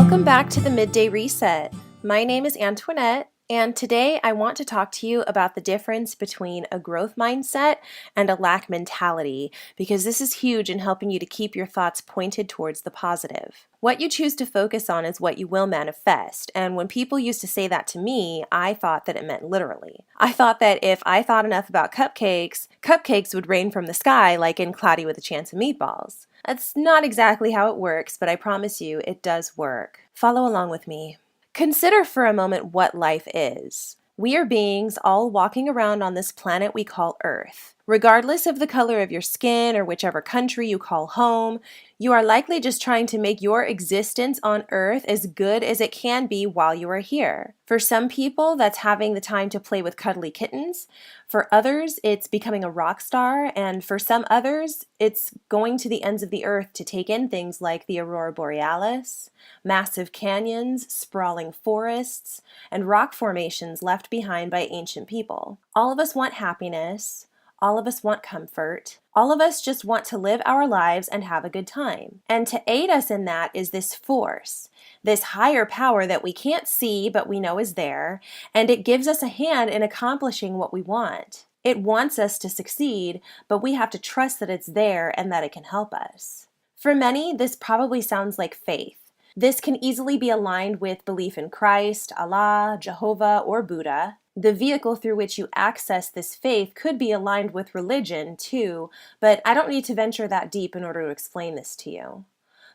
Welcome back to the Midday Reset. My name is Antoinette, and today I want to talk to you about the difference between a growth mindset and a lack mentality, because this is huge in helping you to keep your thoughts pointed towards the positive. What you choose to focus on is what you will manifest, and when people used to say that to me, I thought that it meant literally. I thought that if I thought enough about cupcakes, cupcakes would rain from the sky like in Cloudy with a Chance of Meatballs. That's not exactly how it works, but I promise you it does work. Follow along with me. Consider for a moment what life is. We are beings all walking around on this planet we call Earth. Regardless of the color of your skin or whichever country you call home, you are likely just trying to make your existence on Earth as good as it can be while you are here. For some people, that's having the time to play with cuddly kittens. For others, it's becoming a rock star. And for some others, it's going to the ends of the earth to take in things like the aurora borealis, massive canyons, sprawling forests, and rock formations left behind by ancient people. All of us want happiness. All of us want comfort. All of us just want to live our lives and have a good time. And to aid us in that is this force, this higher power that we can't see but we know is there, and it gives us a hand in accomplishing what we want. It wants us to succeed, but we have to trust that it's there and that it can help us. For many, this probably sounds like faith. This can easily be aligned with belief in Christ, Allah, Jehovah, or Buddha. The vehicle through which you access this faith could be aligned with religion too, but I don't need to venture that deep in order to explain this to you.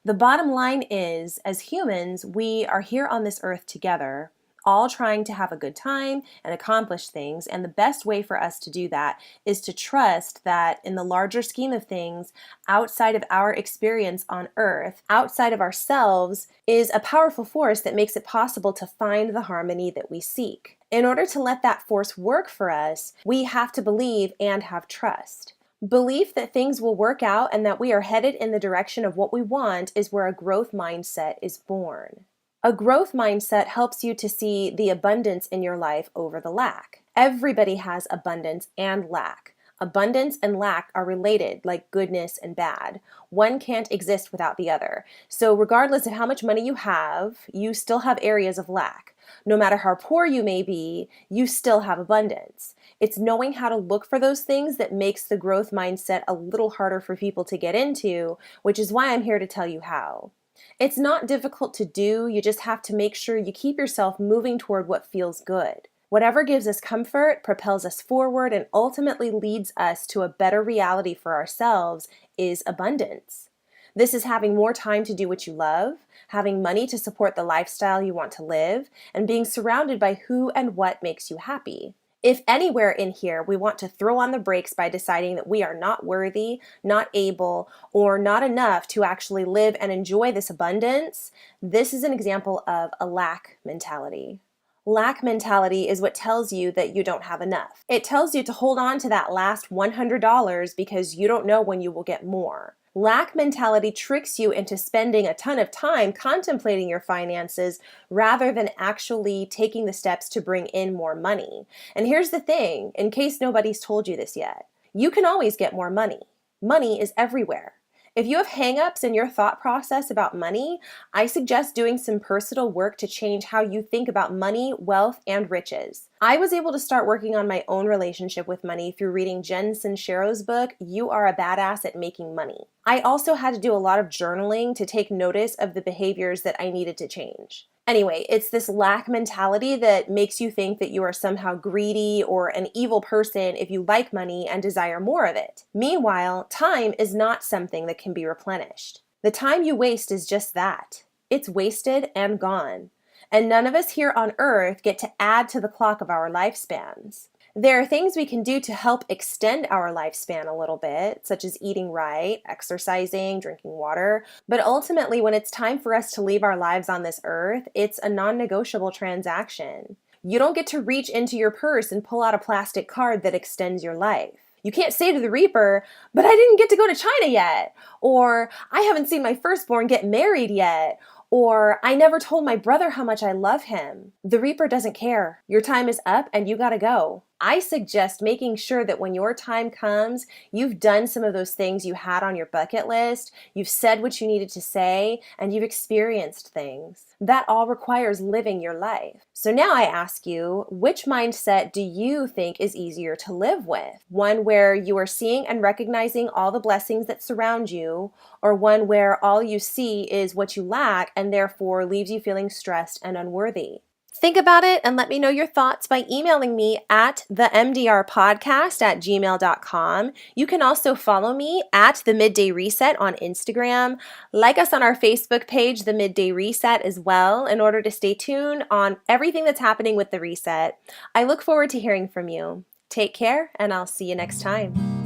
The bottom line is, as humans, we are here on this earth together, all trying to have a good time and accomplish things, and the best way for us to do that is to trust that in the larger scheme of things, outside of our experience on Earth, outside of ourselves, is a powerful force that makes it possible to find the harmony that we seek. In order to let that force work for us, we have to believe and have trust. Belief that things will work out and that we are headed in the direction of what we want is where a growth mindset is born. A growth mindset helps you to see the abundance in your life over the lack. Everybody has abundance and lack. Abundance and lack are related, like goodness and bad. One can't exist without the other. So regardless of how much money you have, you still have areas of lack. No matter how poor you may be, you still have abundance. It's knowing how to look for those things that makes the growth mindset a little harder for people to get into, which is why I'm here to tell you how. It's not difficult to do, you just have to make sure you keep yourself moving toward what feels good. Whatever gives us comfort, propels us forward, and ultimately leads us to a better reality for ourselves is abundance. This is having more time to do what you love, having money to support the lifestyle you want to live, and being surrounded by who and what makes you happy. If anywhere in here we want to throw on the brakes by deciding that we are not worthy, not able, or not enough to actually live and enjoy this abundance, this is an example of a lack mentality. Lack mentality is what tells you that you don't have enough. It tells you to hold on to that last $100 because you don't know when you will get more. Lack mentality tricks you into spending a ton of time contemplating your finances rather than actually taking the steps to bring in more money. And here's the thing, in case nobody's told you this yet, you can always get more money. Money is everywhere. If you have hang-ups in your thought process about money, I suggest doing some personal work to change how you think about money, wealth, and riches. I was able to start working on my own relationship with money through reading Jen Sincero's book, You Are a Badass at Making Money. I also had to do a lot of journaling to take notice of the behaviors that I needed to change. Anyway, it's this lack mentality that makes you think that you are somehow greedy or an evil person if you like money and desire more of it. Meanwhile, time is not something that can be replenished. The time you waste is just that. It's wasted and gone. And none of us here on Earth get to add to the clock of our lifespans. There are things we can do to help extend our lifespan a little bit, such as eating right, exercising, drinking water. But ultimately, when it's time for us to leave our lives on this earth, it's a non-negotiable transaction. You don't get to reach into your purse and pull out a plastic card that extends your life. You can't say to the Reaper, but I didn't get to go to China yet, or I haven't seen my firstborn get married yet, or I never told my brother how much I love him. The Reaper doesn't care. Your time is up and you gotta go. I suggest making sure that when your time comes, you've done some of those things you had on your bucket list, you've said what you needed to say, and you've experienced things. That all requires living your life. So now I ask you, which mindset do you think is easier to live with? One where you are seeing and recognizing all the blessings that surround you, or one where all you see is what you lack and therefore leaves you feeling stressed and unworthy? Think about it and let me know your thoughts by emailing me at themdrpodcast@gmail.com. You can also follow me at The Midday Reset on Instagram. Like us on our Facebook page, The Midday Reset, as well, in order to stay tuned on everything that's happening with the reset. I look forward to hearing from you. Take care, and I'll see you next time.